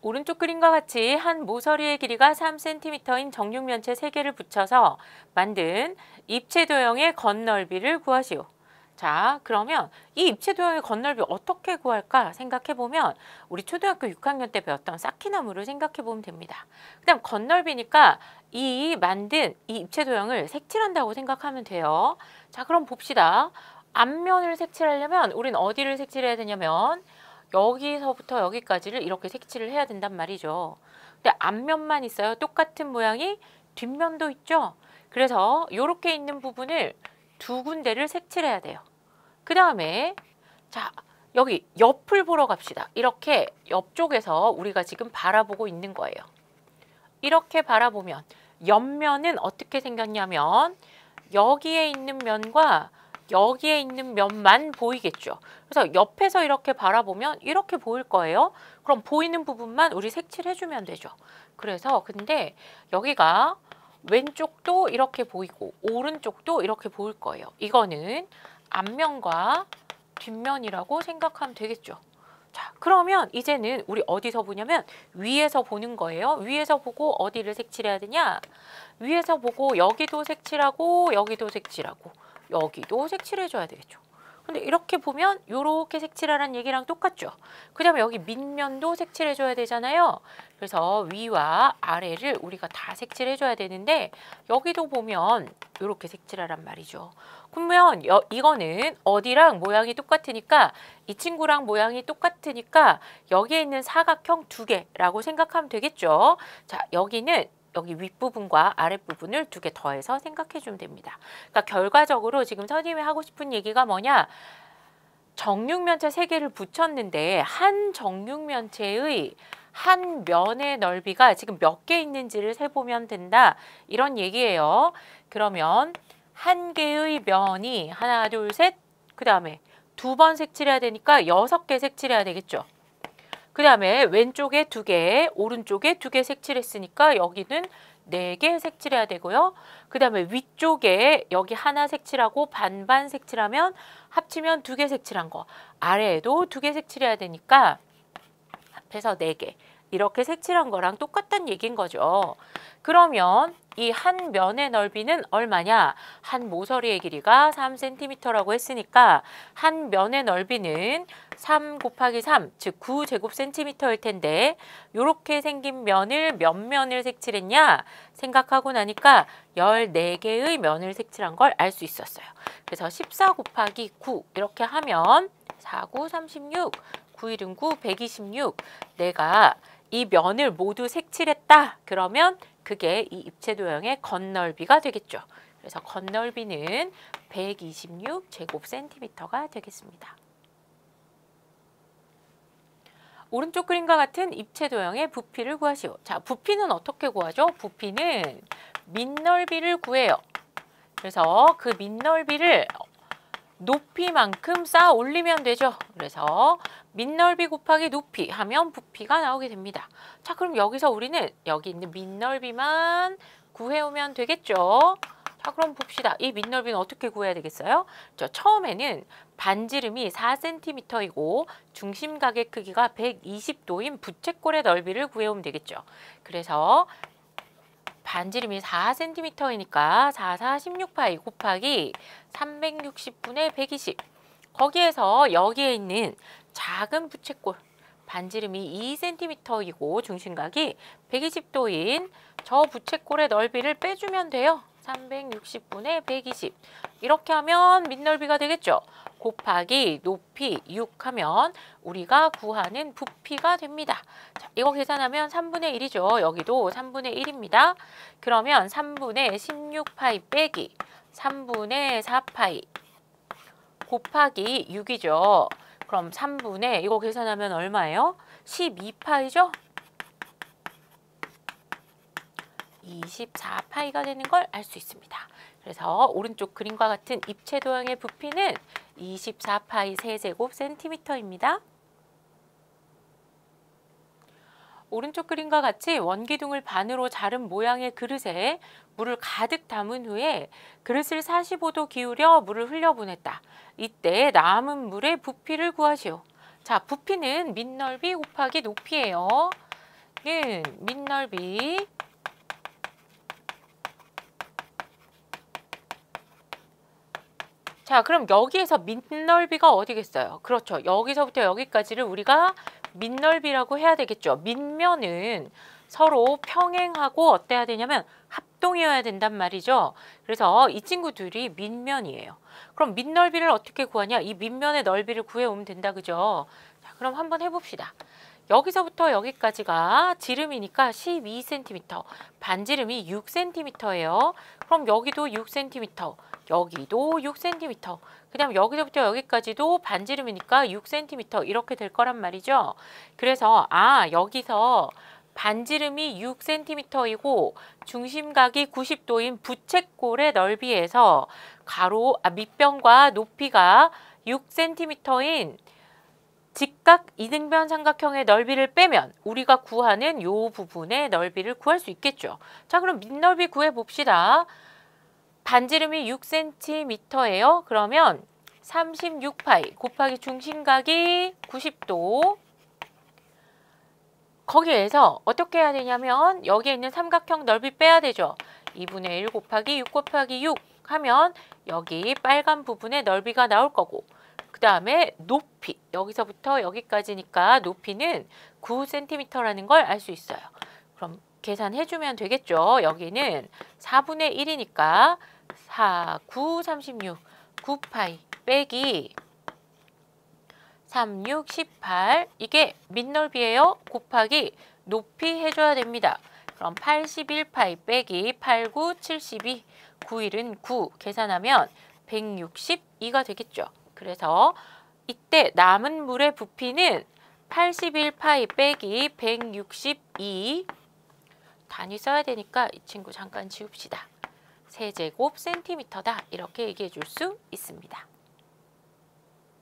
오른쪽 그림과 같이 한 모서리의 길이가 3cm인 정육면체 3개를 붙여서 만든 입체도형의 건널비를 구하시오. 자, 그러면 이 입체도형의 건널비 어떻게 구할까 생각해보면 우리 초등학교 6학년 때 배웠던 쌓기나무를 생각해보면 됩니다. 그 다음 건널비니까 이 만든 이 입체도형을 색칠한다고 생각하면 돼요. 자, 그럼 봅시다. 앞면을 색칠하려면 우린 어디를 색칠해야 되냐면 여기서부터 여기까지를 이렇게 색칠을 해야 된단 말이죠. 근데 앞면만 있어요. 똑같은 모양이 뒷면도 있죠. 그래서 이렇게 있는 부분을 두 군데를 색칠해야 돼요. 그 다음에 자, 여기 옆을 보러 갑시다. 이렇게 옆쪽에서 우리가 지금 바라보고 있는 거예요. 이렇게 바라보면 옆면은 어떻게 생겼냐면 여기에 있는 면과 여기에 있는 면만 보이겠죠. 그래서 옆에서 이렇게 바라보면 이렇게 보일 거예요. 그럼 보이는 부분만 우리 색칠해주면 되죠. 그래서 근데 여기가 왼쪽도 이렇게 보이고 오른쪽도 이렇게 보일 거예요. 이거는 앞면과 뒷면이라고 생각하면 되겠죠. 자, 그러면 이제는 우리 어디서 보냐면 위에서 보는 거예요. 위에서 보고 어디를 색칠해야 되냐? 위에서 보고 여기도 색칠하고 여기도 색칠하고 여기도 색칠해줘야 되겠죠. 근데 이렇게 보면 이렇게 색칠하라는 얘기랑 똑같죠. 그 다음에 여기 밑면도 색칠해줘야 되잖아요. 그래서 위와 아래를 우리가 다 색칠해줘야 되는데 여기도 보면 이렇게 색칠하란 말이죠. 그러면 이거는 어디랑 모양이 똑같으니까 이 친구랑 모양이 똑같으니까 여기에 있는 사각형 2개라고 생각하면 되겠죠. 자, 여기는 여기 윗부분과 아랫부분을 2개 더해서 생각해 주면 됩니다. 그러니까 결과적으로 지금 선생님이 하고 싶은 얘기가 뭐냐? 정육면체 3개를 붙였는데 한 정육면체의 한 면의 넓이가 지금 몇 개 있는지를 세보면 된다. 이런 얘기예요. 그러면 한 개의 면이 하나, 둘, 셋, 그 다음에 2번 색칠해야 되니까 6개 색칠해야 되겠죠. 그 다음에 왼쪽에 2개, 오른쪽에 2개 색칠했으니까 여기는 4개 색칠해야 되고요. 그 다음에 위쪽에 여기 하나 색칠하고 반반 색칠하면 합치면 2개 색칠한 거. 아래에도 2개 색칠해야 되니까 합해서 4개. 이렇게 색칠한 거랑 똑같다는 얘기인 거죠. 그러면 이 한 면의 넓이는 얼마냐? 한 모서리의 길이가 3cm라고 했으니까 한 면의 넓이는 3 곱하기 3, 즉 9제곱cm일 텐데 이렇게 생긴 면을 몇 면을 색칠했냐? 생각하고 나니까 14개의 면을 색칠한 걸 알 수 있었어요. 그래서 14 곱하기 9 이렇게 하면 4, 9, 36, 9, 1은 9, 126. 내가 이 면을 모두 색칠했다. 그러면 그게 이 입체도형의 건널비가 되겠죠. 그래서 건널비는 126제곱cm가 되겠습니다. 오른쪽 그림과 같은 입체도형의 부피를 구하시오. 자, 부피는 어떻게 구하죠? 부피는 밑넓이를 구해요. 그래서 그 밑넓이를 높이만큼 쌓아 올리면 되죠. 그래서 밑넓이 곱하기 높이 하면 부피가 나오게 됩니다. 자, 그럼 여기서 우리는 여기 있는 밑넓이만 구해오면 되겠죠. 자, 그럼 봅시다. 이 밑넓이는 어떻게 구해야 되겠어요? 처음에는 반지름이 4cm이고 중심각의 크기가 120도인 부채꼴의 넓이를 구해오면 되겠죠. 그래서 반지름이 4cm이니까 4, 4, 16파이 곱하기 360분의 120. 거기에서 여기에 있는 작은 부채꼴 반지름이 2cm이고 중심각이 120도인 저 부채꼴의 넓이를 빼주면 돼요. 360분의 120. 이렇게 하면 밑넓이가 되겠죠. 곱하기 높이 6 하면 우리가 구하는 부피가 됩니다. 자, 이거 계산하면 3분의 1이죠. 여기도 3분의 1입니다. 그러면 3분의 16파이 빼기 3분의 4파이 곱하기 6이죠. 그럼 3분의 이거 계산하면 얼마예요? 12파이죠? 24파이가 되는 걸 알 수 있습니다. 그래서 오른쪽 그림과 같은 입체도형의 부피는 24파이 세제곱센티미터입니다. 오른쪽 그림과 같이 원기둥을 반으로 자른 모양의 그릇에 물을 가득 담은 후에 그릇을 45도 기울여 물을 흘려보냈다. 이때 남은 물의 부피를 구하시오. 자, 부피는 밑넓이 곱하기 높이예요. 여기는 밑넓이 자, 그럼 여기에서 밑넓이가 어디겠어요? 그렇죠. 여기서부터 여기까지를 우리가 밑넓이라고 해야 되겠죠. 밑면은 서로 평행하고 어때야 되냐면 합동이어야 된단 말이죠. 그래서 이 친구들이 밑면이에요. 그럼 밑넓이를 어떻게 구하냐? 이 밑면의 넓이를 구해오면 된다. 그죠? 자, 그럼 한번 해봅시다. 여기서부터 여기까지가 지름이니까 12cm, 반지름이 6cm예요. 그럼 여기도 6cm, 여기도 6cm, 그 다음 여기서부터 여기까지도 반지름이니까 6cm 이렇게 될 거란 말이죠. 그래서 여기서 반지름이 6cm이고 중심각이 90도인 부채꼴의 넓이에서 밑변과 높이가 6cm인 직각 이등변 삼각형의 넓이를 빼면 우리가 구하는 요 부분의 넓이를 구할 수 있겠죠. 자, 그럼 밑넓이 구해봅시다. 반지름이 6cm예요. 그러면 36파이 곱하기 중심각이 90도. 거기에서 어떻게 해야 되냐면 여기에 있는 삼각형 넓이 빼야 되죠. 2분의 1 곱하기 6 곱하기 6 하면 여기 빨간 부분의 넓이가 나올 거고, 그 다음에 높이, 여기서부터 여기까지니까 높이는 9cm라는 걸 알 수 있어요. 그럼 계산해주면 되겠죠. 여기는 4분의 1이니까 4, 9, 36, 9파이 빼기 3, 6, 18 이게 밑넓이에요. 곱하기 높이 해줘야 됩니다. 그럼 81파이 빼기 8, 9, 72, 9일은 9 계산하면 162가 되겠죠. 그래서 이때 남은 물의 부피는 81파이 빼기 162 단위 써야 되니까 이 친구 잠깐 지웁시다. 세제곱 센티미터다 이렇게 얘기해 줄 수 있습니다.